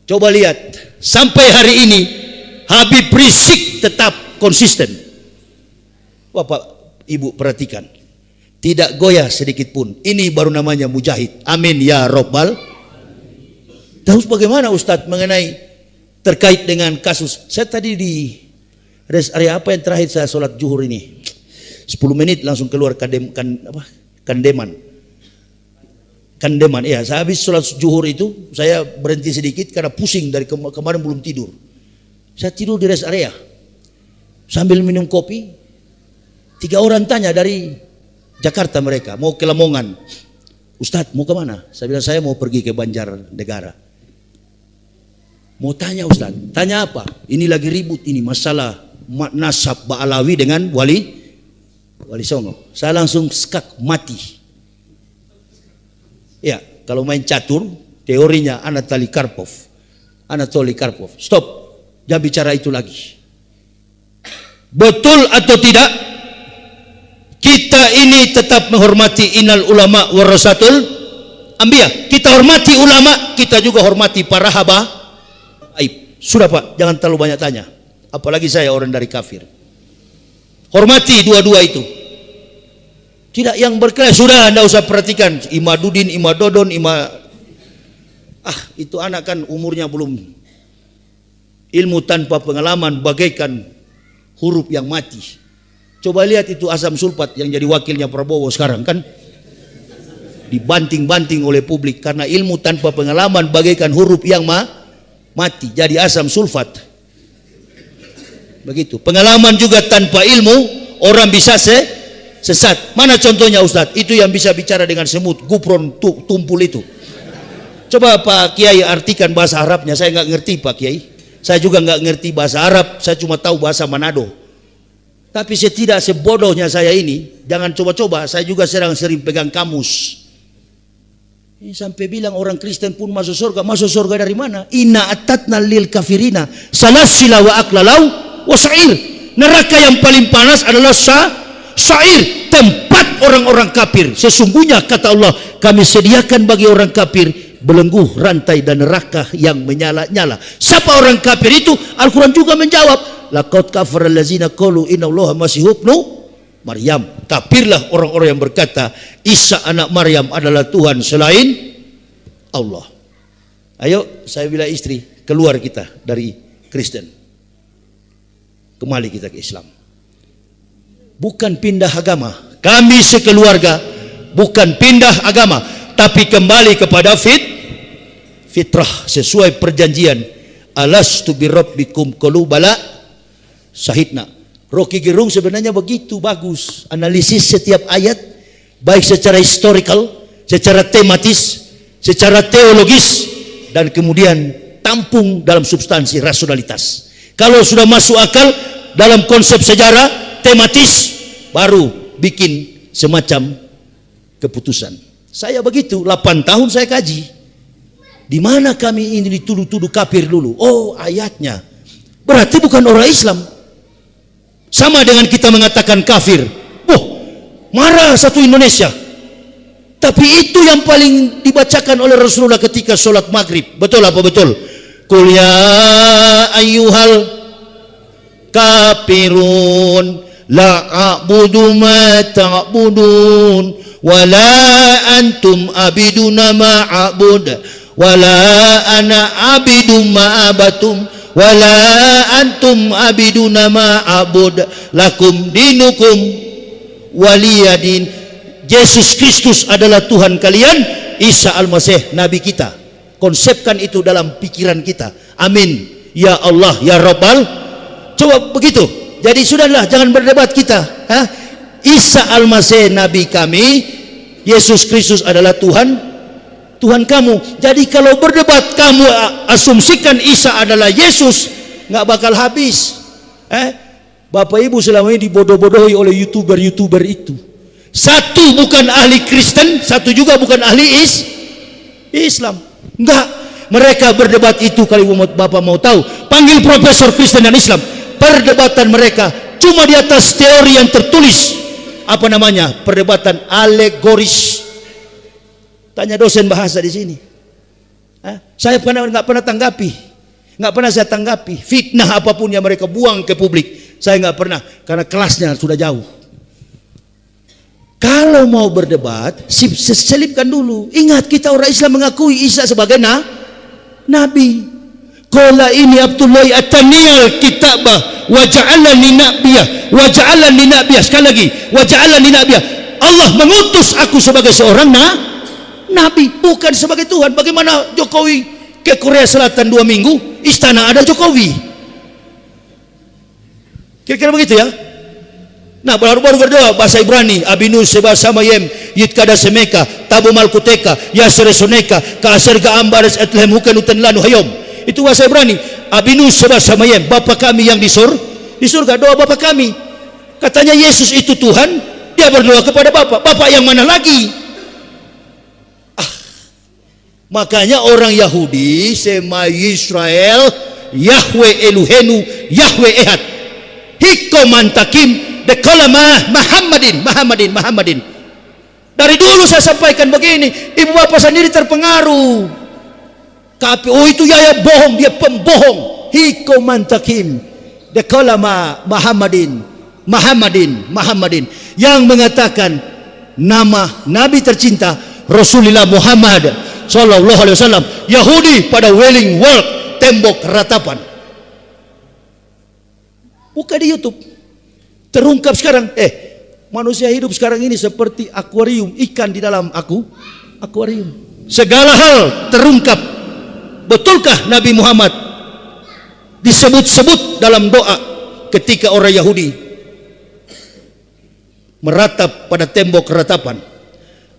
Coba lihat, sampai hari ini Habib Rizik tetap konsisten. Bapak Ibu perhatikan, tidak goyah sedikit pun. Ini baru namanya mujahid. Amin ya Rabbal. Terus bagaimana Ustadz mengenai terkait dengan kasus? Saya tadi di rest area apa yang terakhir saya sholat zuhur ini, 10 menit langsung keluar Kandeman. Ya, saya habis sholat zuhur itu saya berhenti sedikit karena pusing dari kemarin belum tidur. Saya tidur di rest area sambil minum kopi. 3 orang tanya dari Jakarta, mereka mau ke Lamongan. Ustadz mau kemana? Saya bilang saya mau pergi ke Banjarnegara. Mau tanya Ustadz, tanya apa? Ini lagi ribut ini masalah nasab Ba'alawi dengan Wali Songo. Saya langsung skak mati. Ya, kalau main catur, teorinya Anatoly Karpov. Stop, jangan bicara itu lagi. Betul atau tidak? Kita ini tetap menghormati innal ulama warasatul anbiya. Kita hormati ulama, kita juga hormati para habaib. Sudah Pak, jangan terlalu banyak tanya. Apalagi saya orang dari kafir. Hormati dua-dua itu. Tidak yang berkelahi, sudah Anda usah perhatikan Imadudin, Imadodon, itu anak kan umurnya belum. Ilmu tanpa pengalaman bagaikan huruf yang mati. Coba lihat itu asam sulfat yang jadi wakilnya Prabowo sekarang kan. Dibanting-banting oleh publik karena ilmu tanpa pengalaman bagaikan huruf yang mati, jadi asam sulfat. Begitu. Pengalaman juga tanpa ilmu orang bisa sesat. Mana contohnya Ustadz? Itu yang bisa bicara dengan semut, gupron, tumpul itu. Coba Pak Kiai artikan bahasa Arabnya. Saya nggak ngerti Pak Kiai. Saya juga nggak ngerti bahasa Arab. Saya cuma tahu bahasa Manado. Tapi tidak sebodohnya saya ini. Jangan coba-coba. Saya juga sering pegang kamus. Ini sampai bilang orang Kristen pun masuk surga. Masuk surga dari mana? Inna atatna lil kafirina salasila wa aklalau wa sa'ir. Neraka yang paling panas adalah sa'ir, tempat orang-orang kafir. Sesungguhnya kata Allah, kami sediakan bagi orang kafir belenggu, rantai dan neraka yang menyala-nyala. Siapa orang kafir itu? Al-Quran juga menjawab, laqad kafara allazina qalu innallaha masih ibnu Maryam. Kafirlah orang-orang yang berkata Isa anak Maryam adalah Tuhan selain Allah. Ayo, saya bilang istri, keluar kita dari Kristen, kembali kita ke Islam. Bukan pindah agama. Kami sekeluarga bukan pindah agama, tapi kembali kepada fitrah sesuai perjanjian. Alastu birabbikum qalu bala syahidna. Rocky Gerung sebenarnya begitu bagus analisis setiap ayat, baik secara historical, secara tematis, secara teologis, dan kemudian tampung dalam substansi rasionalitas. Kalau sudah masuk akal dalam konsep sejarah tematis, baru bikin semacam keputusan. Saya begitu, 8 tahun saya kaji. Di mana kami ini dituduh-tuduh kafir dulu? Oh, ayatnya. Berarti bukan orang Islam. Sama dengan kita mengatakan kafir. Marah satu Indonesia. Tapi itu yang paling dibacakan oleh Rasulullah ketika sholat maghrib. Betul apa betul? Qul ya ayyuhal kafirun la a'budu ma ta'budun wa la antum abiduna ma a'bud wa la ana abidu ma abatum wala antum abiduna ma abud lakum dinukum waliyadin. Yesus Kristus adalah Tuhan kalian, Isa Al-Masih Nabi kita. Konsepkan itu dalam pikiran kita. Amin ya Allah ya Rabbal. Coba begitu. Jadi sudahlah, jangan berdebat kita. Isa Al-Masih Nabi kami, Yesus Kristus adalah Tuhan kamu. Jadi kalau berdebat kamu asumsikan Isa adalah Yesus, nggak bakal habis. Bapak Ibu selama ini dibodoh-bodohi oleh YouTuber itu. Satu bukan ahli Kristen, satu juga bukan ahli Islam. Enggak, mereka berdebat itu. Kalau Bapak mau tahu, panggil profesor Kristen dan Islam. Perdebatan mereka cuma di atas teori yang tertulis. Apa namanya? Perdebatan alegoris. Tanya dosen bahasa di sini. Saya nggak pernah tanggapi, nggak pernah saya tanggapi fitnah apapun yang mereka buang ke publik. Saya nggak pernah, karena kelasnya sudah jauh. Kalau mau berdebat, selipkan dulu. Ingat, kita orang Islam mengakui Isa sebagai nabi. Qala ini Abdullahi at-taniyal kitabah wa ja'alani nabiyah wa ja'alani nabiyah. Sekali lagi, wa ja'alani nabiyah. Allah mengutus aku sebagai seorang nabi, bukan sebagai Tuhan. Bagaimana Jokowi ke Korea Selatan 2 minggu, istana ada Jokowi? Kira-kira begitu ya. Nah, baru berdoa bahasa Ibrani, Abinu seba samayem yitkada semeka tabu malkuteka yasresoneka kaasirga ambares etlem hukan utan lanu hayom. Itu bahasa Ibrani. Abinu seba samayem, Bapa kami yang di surga. Doa Bapa kami. Katanya Yesus itu Tuhan, dia berdoa kepada Bapa. Bapa yang mana lagi? Makanya orang Yahudi sema Israel Yahweh Eluhenu Yahweh Ehad hikomantakim dekolama Muhammadin. Dari dulu saya sampaikan begini, ibu bapak sendiri terpengaruh. Oh itu ya bohong, dia pembohong. Hikomantakim dekolama Muhammadin yang mengatakan nama Nabi tercinta Rasulullah Muhammad Sallallahu Alaihi Wasallam. Yahudi pada Wailing Wall, tembok ratapan. Buka di YouTube, terungkap sekarang. Manusia hidup sekarang ini seperti akuarium, ikan di dalam akuarium. Segala hal terungkap. Betulkah Nabi Muhammad disebut-sebut dalam doa ketika orang Yahudi meratap pada tembok ratapan?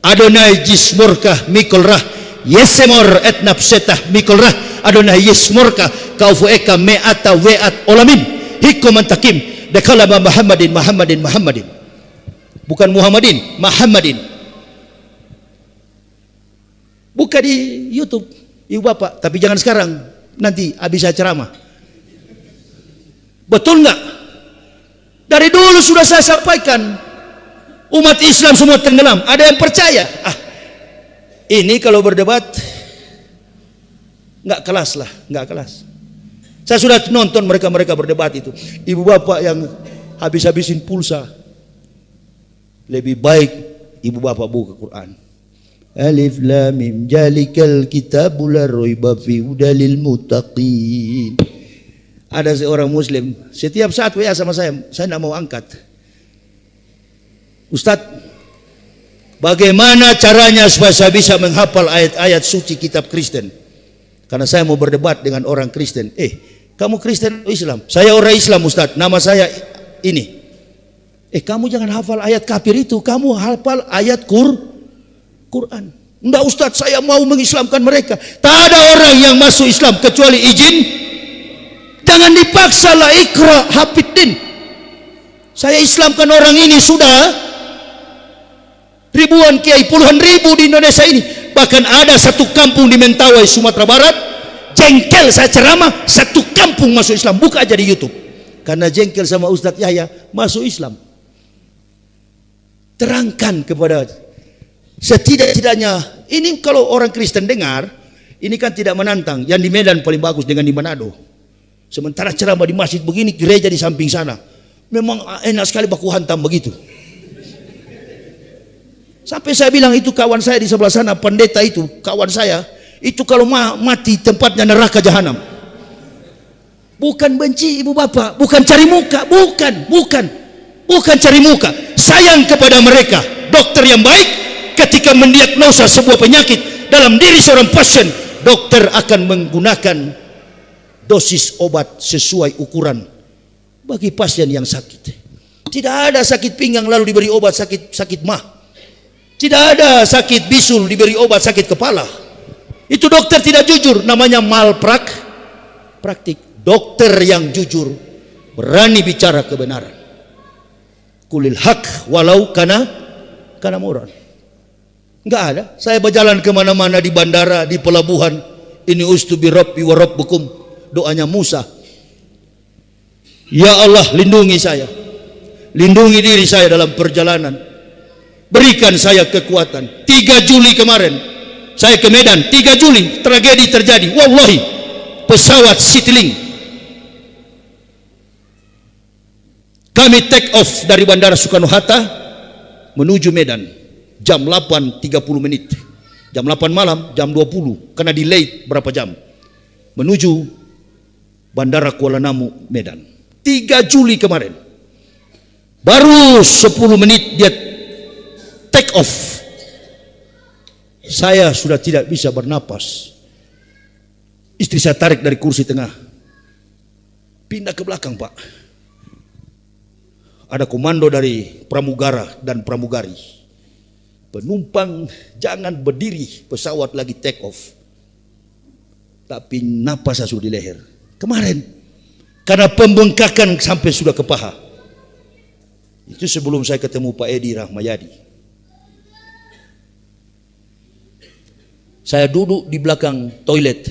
Adonai jismurkah mikolrah yesemor et nafsetah mikolrah Adonai yismurkah kaufueka me'ata we'at olamin hikomantakim dekalama Muhammadin. Bukan Muhammadin, Muhammadin. Buka di YouTube, ibu bapak. Tapi jangan sekarang, nanti habis saya ceramah. Betul nggak? Dari dulu sudah saya sampaikan, umat Islam semua tenggelam. Ada yang percaya? Ini kalau berdebat nggak kelas lah, nggak kelas. Saya sudah nonton mereka berdebat itu. Ibu bapak yang habis-habisin pulsa. Lebih baik ibu bapak buka Quran. Alif lam mim jalikal kitabul la raiba fi hudalil muttaqin. Ada seorang muslim setiap saat WA sama saya tidak mau angkat. Ustadz, bagaimana caranya supaya saya bisa menghafal ayat-ayat suci kitab Kristen? Karena saya mau berdebat dengan orang Kristen. Kamu Kristen atau Islam? Saya orang Islam Ustadz, nama saya ini. Kamu jangan hafal ayat kafir itu, kamu hafal ayat Quran. Enggak Ustadz, saya mau mengislamkan mereka. Tak ada orang yang masuk Islam kecuali izin. Jangan dipaksa lah, ikra hafidin. Saya islamkan orang ini sudah ribuan kiai, puluhan ribu di Indonesia ini. Bahkan ada satu kampung di Mentawai, Sumatera Barat, jengkel saya ceramah, satu kampung masuk Islam. Buka aja di YouTube. Karena jengkel sama Ustadz Yahya masuk Islam. Terangkan kepada setidak-tidaknya. Ini kalau orang Kristen dengar, ini kan tidak menantang. Yang di Medan paling bagus dengan di Manado. Sementara ceramah di masjid begini, gereja di samping sana. Memang enak sekali baku hantam begitu. Sampai saya bilang itu kawan saya di sebelah sana, pendeta itu, kawan saya, itu kalau mati tempatnya neraka jahanam. Bukan benci ibu bapak, bukan cari muka, bukan cari muka. Sayang kepada mereka. Dokter yang baik ketika mendiagnosa sebuah penyakit dalam diri seorang pasien, dokter akan menggunakan dosis obat sesuai ukuran bagi pasien yang sakit. Tidak ada sakit pinggang lalu diberi obat sakit mah. Tidak ada sakit bisul diberi obat sakit kepala. Itu dokter tidak jujur, namanya malpraktik. Dokter yang jujur berani bicara kebenaran. Kulil hak walau kana muran. Enggak ada. Saya berjalan kemana-mana di bandara, di pelabuhan. Ini ustubi rabbi wa rabbukum. Doanya Musa. Ya Allah, lindungi saya. Lindungi diri saya dalam perjalanan. Berikan saya kekuatan. 3 Juli kemarin saya ke Medan 3 Juli tragedi terjadi. Wallahi, pesawat Citylink kami take off dari Bandara Soekarno-Hatta menuju Medan jam 8.30 menit, jam 8 malam, jam 20 karena delay berapa jam menuju Bandara Kuala Namu Medan 3 Juli kemarin. Baru 10 menit dia take off, saya sudah tidak bisa bernapas. Istri saya tarik dari kursi tengah, pindah ke belakang, Pak. Ada komando dari pramugara dan pramugari, penumpang jangan berdiri, pesawat lagi take off. Tapi napas saya sudah di leher kemarin karena pembengkakan sampai sudah ke paha. Itu sebelum saya ketemu Pak Edi Rahmayadi. Saya duduk di belakang toilet,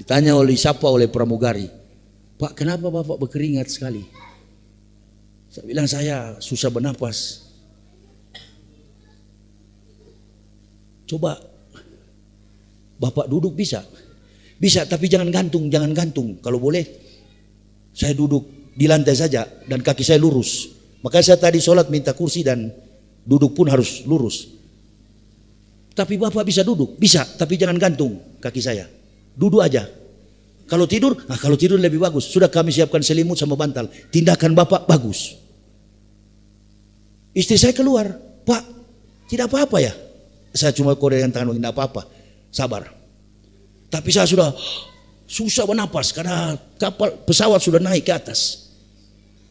ditanya oleh siapa, oleh pramugari, Pak, kenapa Bapak berkeringat sekali? Saya bilang saya susah bernapas. Coba Bapak duduk bisa? Bisa, tapi jangan gantung, jangan gantung. Kalau boleh saya duduk di lantai saja dan kaki saya lurus. Makanya saya tadi sholat minta kursi dan duduk pun harus lurus. Tapi Bapak bisa duduk? Bisa, tapi jangan gantung kaki saya. Duduk aja. Kalau tidur, kalau tidur lebih bagus. Sudah kami siapkan selimut sama bantal. Tindakan Bapak bagus. Istri saya keluar, Pak, tidak apa-apa ya? Saya cuma korean tangan, tidak apa-apa. Sabar. Tapi saya sudah susah bernapas karena pesawat sudah naik ke atas.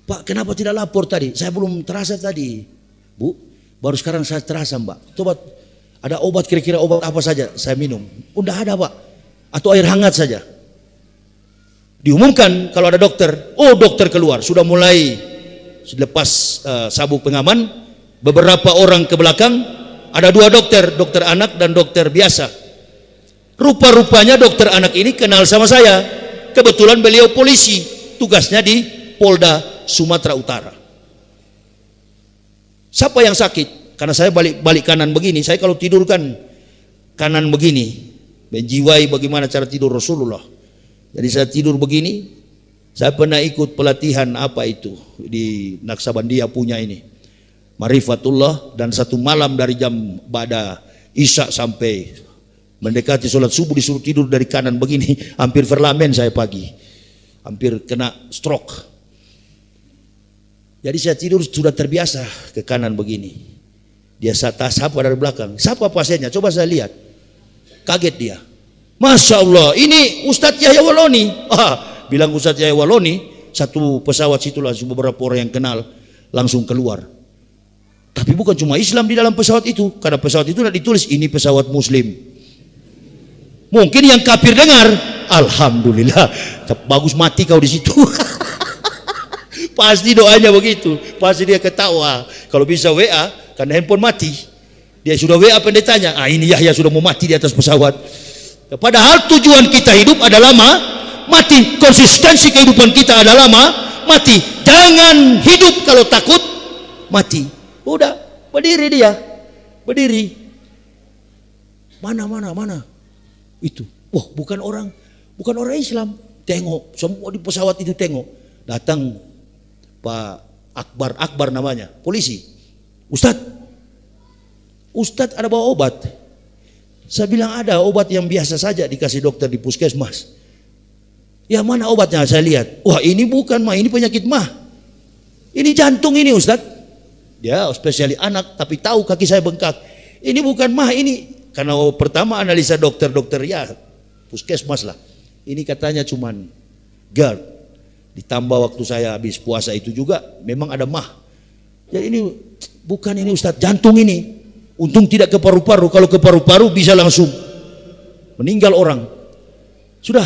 Pak, kenapa tidak lapor tadi? Saya belum terasa tadi. Bu, baru sekarang saya terasa, Mbak. Coba ada obat, kira-kira obat apa saja saya minum? Udah ada, Pak. Atau air hangat saja. Diumumkan kalau ada dokter. Oh, dokter keluar. Sudah mulai lepas sabuk pengaman. Beberapa orang ke belakang. Ada 2 dokter. Dokter anak dan dokter biasa. Rupa-rupanya dokter anak ini kenal sama saya. Kebetulan beliau polisi. Tugasnya di Polda Sumatera Utara. Siapa yang sakit? Karena saya balik kanan begini. Saya kalau tidur kan kanan begini, menjiwai bagaimana cara tidur Rasulullah. Jadi saya tidur begini. Saya pernah ikut pelatihan apa itu di Naksabandia punya ini, Marifatullah, dan 1 malam dari jam ba'da Isya sampai mendekati sholat subuh disuruh tidur dari kanan begini. Hampir verlamen saya pagi, hampir kena stroke. Jadi saya tidur sudah terbiasa ke kanan begini. Dia sapa dari belakang. Siapa pasiennya? Coba saya lihat. Kaget dia. Masya Allah, ini Ustadz Yahya Waloni. Bilang Ustadz Yahya Waloni, satu pesawat situ langsung beberapa orang yang kenal langsung keluar. Tapi bukan cuma Islam di dalam pesawat itu. Karena pesawat itu tidak ditulis ini pesawat Muslim. Mungkin yang kafir dengar, alhamdulillah, bagus mati kau di situ. Pasti doanya begitu. Pasti dia ketawa. Kalau bisa WA, karena handphone mati, dia sudah WA pendetanya. Ini Yahya sudah mau mati di atas pesawat. Padahal tujuan kita hidup adalah mati. Konsistensi kehidupan kita adalah mati. Jangan hidup kalau takut mati. Udah, berdiri dia. Berdiri. Mana. Itu. Wah, bukan orang Islam. Tengok, semua di pesawat itu tengok. Datang Pak Akbar namanya, polisi. Ustadz ada bawa obat. Saya bilang ada obat yang biasa saja dikasih dokter di puskesmas. Ya mana obatnya? Saya lihat. Wah, ini bukan mah, ini penyakit mah. Ini jantung ini Ustadz. Dia spesialis anak tapi tahu kaki saya bengkak. Ini bukan mah, ini karena pertama analisa dokter ya puskesmas lah. Ini katanya cuman GERD. Ditambah waktu saya habis puasa itu juga memang ada mah. Jadi ini bukan ini Ustadz, jantung ini. Untung tidak ke paru-paru. Kalau ke paru-paru bisa langsung meninggal orang. Sudah,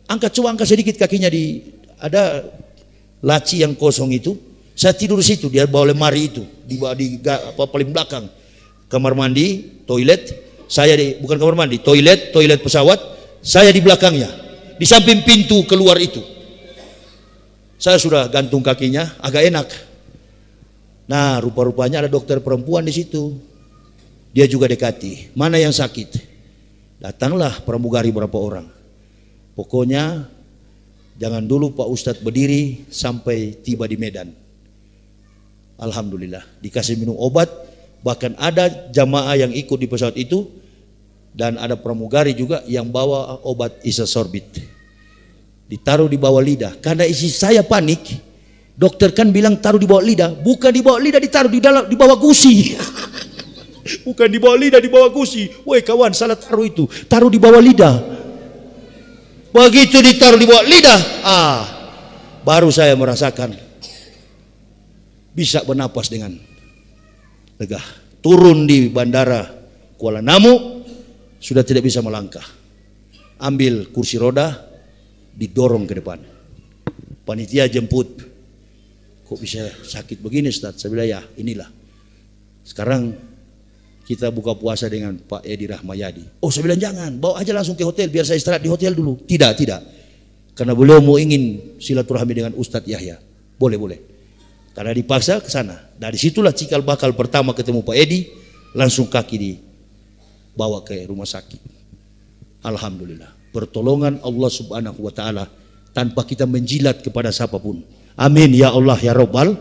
angkat sedikit kakinya ada laci yang kosong itu. Saya tidur di situ, dia bawa lemari itu di paling belakang. Kamar mandi, toilet. Saya bukan kamar mandi, toilet pesawat. Saya di belakangnya, di samping pintu keluar itu. Saya sudah gantung kakinya, agak enak. Nah, rupa-rupanya ada dokter perempuan di situ. dia juga dekati. Mana yang sakit? Datanglah pramugari berapa orang. Pokoknya jangan dulu Pak Ustadz berdiri sampai tiba di Medan. Alhamdulillah dikasih minum obat. Bahkan ada jamaah yang ikut di pesawat itu, dan ada pramugari juga yang bawa obat isosorbit. Ditaruh di bawah lidah. Karena isi saya panik, dokter kan bilang taruh di bawah lidah. Bukan di bawah lidah, ditaruh di bawah gusi. Bukan di bawah lidah, di bawah gusi. Woi kawan, salah taruh itu. Taruh di bawah lidah. Begitu ditaruh di bawah lidah, baru saya merasakan bisa bernapas dengan lega. Turun di bandara Kuala Namu, sudah tidak bisa melangkah. Ambil kursi roda, didorong ke depan. Panitia jemput. Kok bisa sakit begini Ustaz? Saya bilang ya inilah. Sekarang kita buka puasa dengan Pak Edi Rahmayadi. Oh saya bilang jangan, bawa aja langsung ke hotel biar saya istirahat di hotel dulu. Tidak. Karena beliau mau ingin silaturahmi dengan Ustadz Yahya. Boleh. Karena dipaksa ke sana. Dari situlah cikal bakal pertama ketemu Pak Edi, langsung kaki dibawa ke rumah sakit. Alhamdulillah. Pertolongan Allah Subhanahu wa taala tanpa kita menjilat kepada siapapun. Amin ya Allah ya Rabbal.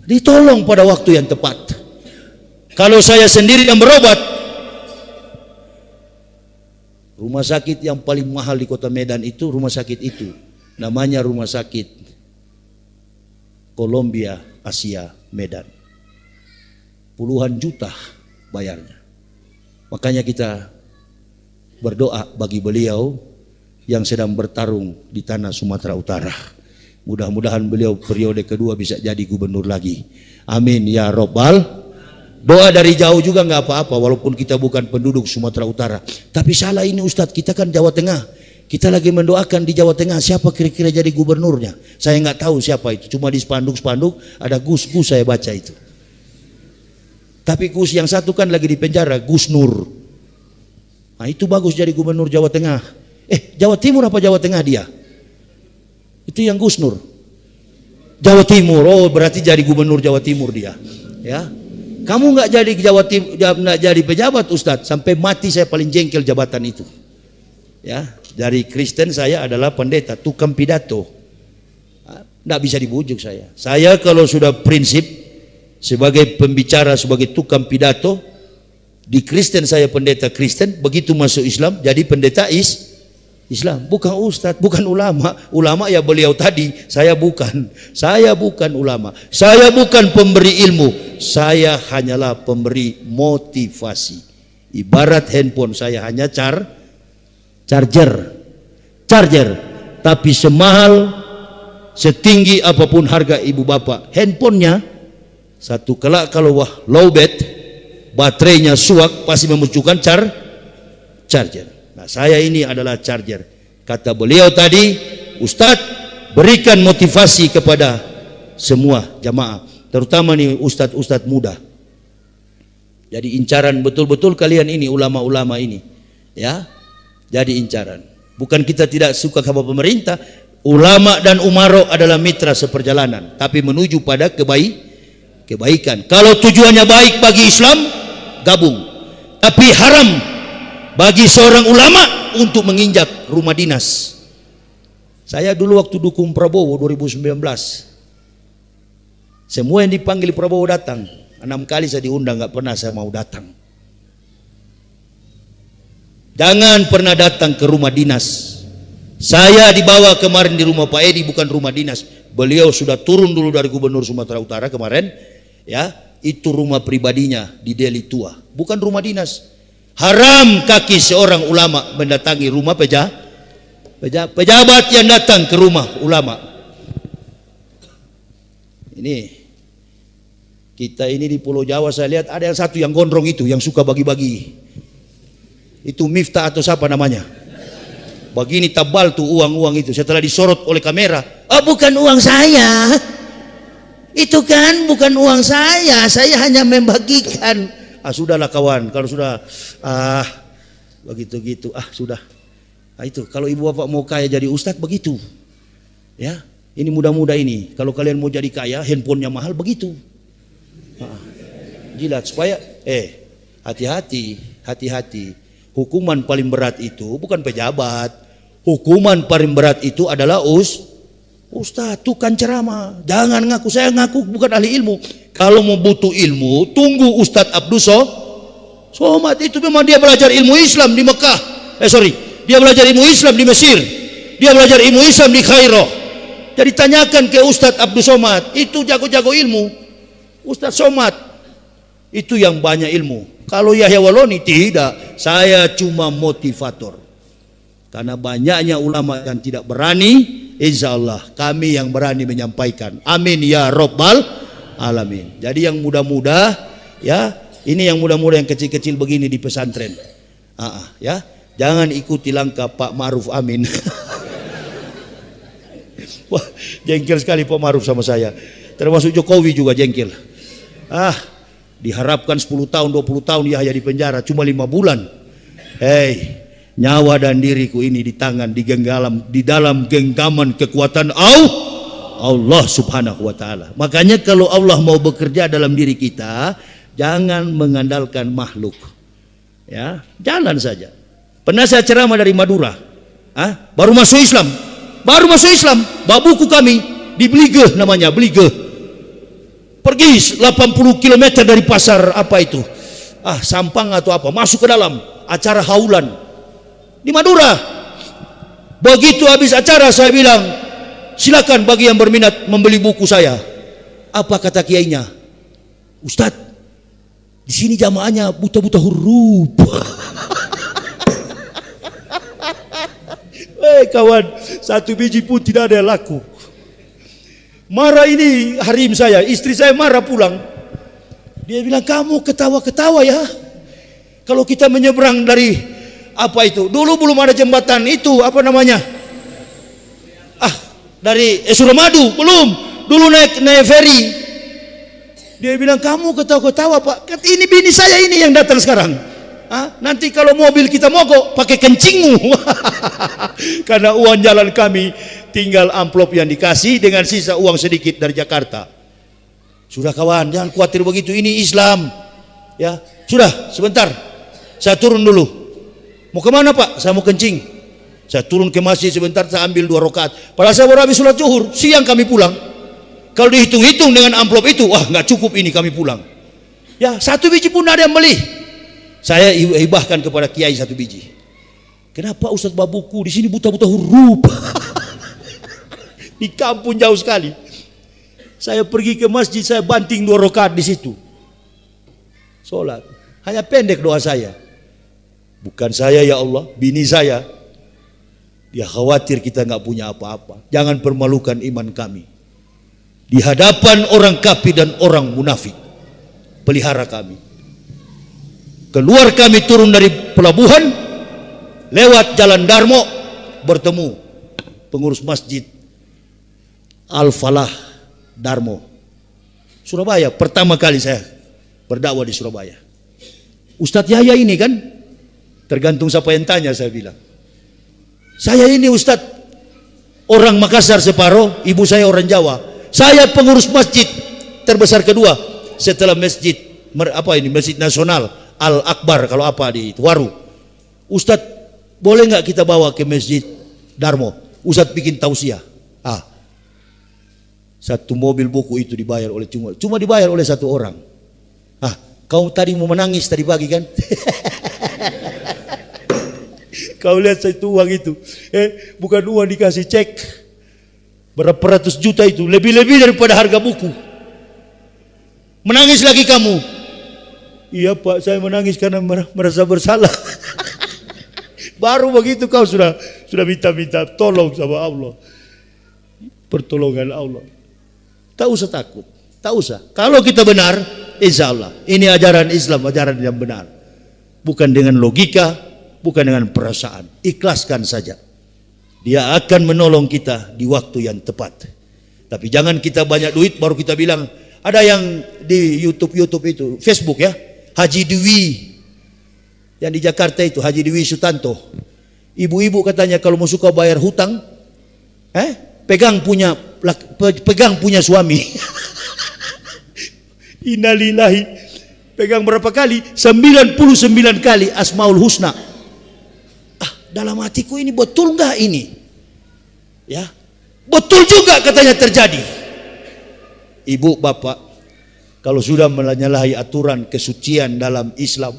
Ditolong pada waktu yang tepat. Kalau saya sendiri yang berobat, rumah sakit yang paling mahal di kota Medan itu rumah sakit itu. Namanya Rumah Sakit Columbia Asia Medan. Puluhan juta bayarnya. Makanya kita berdoa bagi beliau yang sedang bertarung di tanah Sumatera Utara. Mudah-mudahan beliau periode kedua bisa jadi gubernur lagi. Amin ya Rabbal. Doa dari jauh juga nggak apa-apa, walaupun kita bukan penduduk Sumatera Utara. Tapi salah ini Ustadz, kita kan Jawa Tengah. Kita lagi mendoakan di Jawa Tengah, siapa kira-kira jadi gubernurnya? Saya nggak tahu siapa itu, cuma di spanduk-spanduk ada Gus saya baca itu. Tapi Gus yang satu kan lagi di penjara, Gus Nur. Nah itu bagus jadi gubernur Jawa Tengah. Jawa Timur apa Jawa Tengah dia? Itu yang Gus Nur. Jawa Timur, oh berarti jadi gubernur Jawa Timur dia. Ya. Kamu nggak jadi Jawa Timur, nggak jadi pejabat Ustadz, sampai mati saya paling jengkel jabatan itu. Ya, dari Kristen saya adalah pendeta, tukang pidato. Nggak bisa dibujuk saya. Saya kalau sudah prinsip sebagai pembicara, sebagai tukang pidato, di Kristen saya pendeta Kristen, begitu masuk Islam jadi pendeta Islam, bukan ustadz, bukan ulama. Ulama ya beliau tadi, saya bukan ulama, saya bukan pemberi ilmu, saya hanyalah pemberi motivasi. Ibarat handphone saya hanya charger, tapi semahal setinggi apapun harga ibu bapak handphonenya, satu kelak kalau low bat, baterainya suak pasti memunculkan charger. Nah, saya ini adalah charger. Kata beliau tadi, Ustadz berikan motivasi kepada semua jamaah, terutama nih ustadz muda. Jadi incaran betul-betul kalian ini, ulama-ulama ini, ya. Jadi incaran. Bukan kita tidak suka sama pemerintah. Ulama dan umaro adalah mitra seperjalanan, tapi menuju pada kebaikan. Kalau tujuannya baik bagi Islam, gabung. Tapi haram bagi seorang ulama untuk menginjak rumah dinas. Saya dulu waktu dukung Prabowo 2019, semua yang dipanggil Prabowo datang. 6 kali saya diundang, nggak pernah saya mau datang. Jangan pernah datang ke rumah dinas. Saya dibawa kemarin di rumah Pak Edi, bukan rumah dinas. Beliau sudah turun dulu dari Gubernur Sumatera Utara kemarin, ya. Itu rumah pribadinya di Deli Tua, bukan rumah dinas. Haram kaki seorang ulama mendatangi rumah pejabat yang datang ke rumah ulama. Ini kita ini di Pulau Jawa, saya lihat ada yang satu yang gondrong itu, yang suka bagi-bagi. Itu Miftah atau siapa namanya? Begini tabal tuh uang-uang itu. Setelah disorot oleh kamera, bukan uang saya. Itu kan bukan uang saya hanya membagikan. Sudahlah kawan, kalau sudah begitu gitu, sudah. Itu kalau ibu bapak mau kaya jadi ustadz begitu. Ya, ini muda-muda ini. Kalau kalian mau jadi kaya, handphonenya mahal begitu. Jilat supaya Hati-hati, hati-hati. Hukuman paling berat itu bukan pejabat. Hukuman paling berat itu adalah Ustaz, tukang ceramah. Jangan ngaku, saya ngaku bukan ahli ilmu. Kalau mau butuh ilmu, tunggu Ustaz Abdul Somad. Itu memang dia belajar ilmu Islam di Mekah. Dia belajar ilmu Islam di Mesir. Dia belajar ilmu Islam di Kairo. Jadi tanyakan ke Ustaz Abdul Somad. Itu jago-jago ilmu. Ustaz Somad itu yang banyak ilmu. Kalau Yahya Waloni tidak. Saya cuma motivator. Karena banyaknya ulama yang tidak berani, insya Allah kami yang berani menyampaikan. Amin ya Rabbal Alamin. Jadi yang muda-muda, ya, ini yang muda-muda yang kecil-kecil begini di pesantren, ya, jangan ikuti langkah Pak Ma'ruf Amin. Wah, jengkel sekali Pak Ma'ruf sama saya. Termasuk Jokowi juga jengkel. Diharapkan 10 tahun, 20 tahun Yahya di penjara, cuma 5 bulan. Hei, nyawa dan diriku ini di tangan, di dalam genggaman kekuatan Allah subhanahu wa ta'ala. Makanya kalau Allah mau bekerja dalam diri kita, jangan mengandalkan makhluk. Ya, jalan saja. Pernah saya ceramah dari Madura. Baru masuk Islam. Bawa buku kami di Blige namanya, Blige. Pergi 80 km dari pasar apa itu? Sampang atau apa, masuk ke dalam acara haulan di Madura. Begitu habis acara saya bilang, silakan bagi yang berminat membeli buku saya. Apa kata kiainya? Ustadz, di sini jamaahnya buta-buta huruf. Kawan, 1 biji pun tidak ada yang laku. Marah ini harim saya, istri saya marah pulang. Dia bilang, kamu ketawa-ketawa ya. Kalau kita menyeberang dari apa itu? Dulu belum ada jembatan itu, apa namanya? Dari Suramadu belum. Dulu naik ferry. Dia bilang, kamu ketawa-ketawa Pak. Ini bini saya ini yang datang sekarang. Nanti kalau mobil kita mogok pakai kencingmu. Karena uang jalan kami tinggal amplop yang dikasih dengan sisa uang sedikit dari Jakarta. Sudah kawan, jangan khawatir begitu. Ini Islam. Ya, sudah sebentar. Saya turun dulu. Mau kemana Pak? Saya mau kencing. Saya turun ke masjid sebentar, saya ambil 2 rakaat. Padahal saya baru habis sholat zuhur, siang kami pulang. Kalau dihitung-hitung dengan amplop itu, nggak cukup ini kami pulang. Ya, 1 biji pun ada yang beli. Saya hibahkan kepada kiai 1 biji. Kenapa Ustadz Babuku di sini buta-buta huruf? Di kampung jauh sekali. Saya pergi ke masjid, saya banting 2 rakaat di situ. Sholat. Hanya pendek doa saya. Bukan saya ya Allah, bini saya. Dia khawatir kita nggak punya apa-apa. Jangan permalukan iman kami di hadapan orang kafir dan orang munafik. Pelihara kami. Keluar kami turun dari pelabuhan, lewat jalan Darmo, bertemu pengurus masjid Al-Falah Darmo, Surabaya. Pertama kali saya berdakwah di Surabaya. Ustadz Yahya ini kan, tergantung siapa yang tanya, saya bilang, saya ini Ustadz orang Makassar separuh, ibu saya orang Jawa. Saya pengurus masjid terbesar kedua setelah masjid Masjid Nasional Al-Akbar kalau apa di Waru. Ustadz, boleh nggak kita bawa ke Masjid Darmo? Ustadz bikin tausiah. 1 mobil buku itu dibayar oleh cuma dibayar oleh 1 orang. Kau tadi mau menangis tadi pagi kan? Kau lihat itu uang itu, bukan uang dikasih cek berapa ratus juta itu, lebih-lebih daripada harga buku. Menangis lagi kamu? Iya Pak, saya menangis karena merasa bersalah. Baru begitu kau sudah minta tolong sama Allah, pertolongan Allah. Tak usah takut, tak usah. Kalau kita benar, insya Allah ini ajaran Islam, ajaran yang benar, bukan dengan logika, bukan dengan perasaan. Ikhlaskan saja, Dia akan menolong kita di waktu yang tepat. Tapi jangan kita banyak duit baru kita bilang. Ada yang di YouTube itu, Facebook ya, Haji Dwi yang di Jakarta itu, Haji Dwi Sutanto. Ibu-ibu katanya kalau mau suka bayar hutang, pegang punya suami. Innalillahi. Pegang berapa kali? 99 kali Asmaul Husna. Dalam hatiku ini betul nggak ini? Ya, betul juga katanya terjadi. Ibu, bapak, kalau sudah menyalahi aturan kesucian dalam Islam,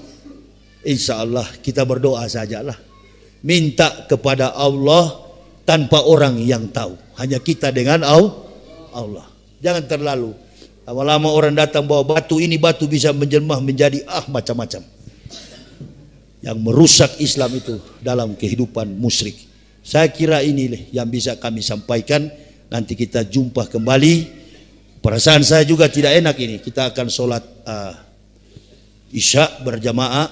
insya Allah kita berdoa sajalah. Minta kepada Allah tanpa orang yang tahu. Hanya kita dengan Allah. Jangan terlalu. Lama-lama orang datang bawa batu, ini batu bisa menjelma menjadi macam-macam. Yang merusak Islam itu dalam kehidupan musyrik. Saya kira ini yang bisa kami sampaikan. Nanti kita jumpa kembali. Perasaan saya juga tidak enak ini. Kita akan sholat Isya berjamaah.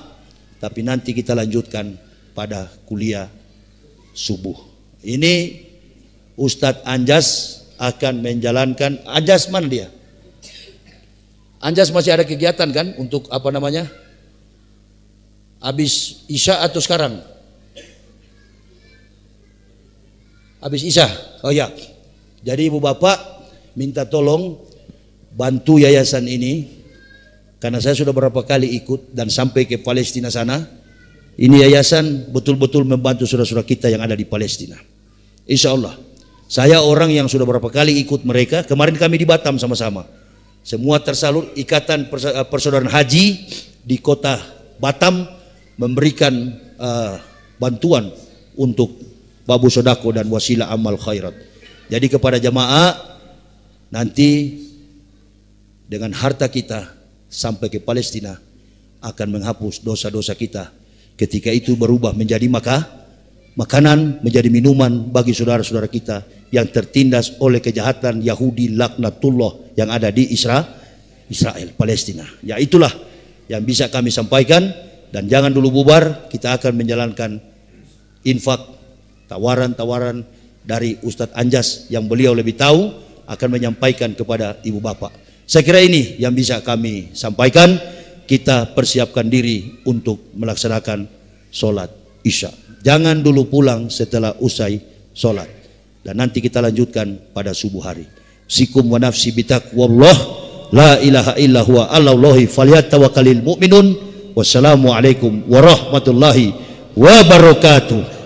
Tapi nanti kita lanjutkan pada kuliah subuh. Ini Ustadz Anjas akan menjalankan. Anjas mana dia? Anjas masih ada kegiatan kan untuk apa namanya? Habis Isya atau sekarang? Habis Isya. Oh ya. Jadi ibu bapak minta tolong bantu yayasan ini, karena saya sudah beberapa kali ikut dan sampai ke Palestina sana. Ini yayasan betul-betul membantu saudara-saudara kita yang ada di Palestina. Insya Allah. Saya orang yang sudah beberapa kali ikut mereka. Kemarin kami di Batam sama-sama. Semua tersalur. Ikatan Persaudaraan Haji di kota Batam memberikan bantuan untuk babu sodako dan wasilah amal khairat. Jadi kepada jamaah, nanti dengan harta kita sampai ke Palestina akan menghapus dosa-dosa kita. Ketika itu berubah menjadi makanan, menjadi minuman bagi saudara-saudara kita yang tertindas oleh kejahatan Yahudi laknatullah yang ada di Israel, Palestina. Ya itulah yang bisa kami sampaikan, dan jangan dulu bubar. Kita akan menjalankan infak, tawaran-tawaran dari Ustadz Anjas yang beliau lebih tahu akan menyampaikan kepada ibu bapak. Saya kira ini yang bisa kami sampaikan. Kita persiapkan diri untuk melaksanakan sholat Isya. Jangan dulu pulang setelah usai sholat. Dan nanti kita lanjutkan pada subuh hari. Sikum wa nafsi bitaqwallah la ilaha illa huwa alallahi falyatawakkalul mu'minun. Wassalamualaikum warahmatullahi wabarakatuh.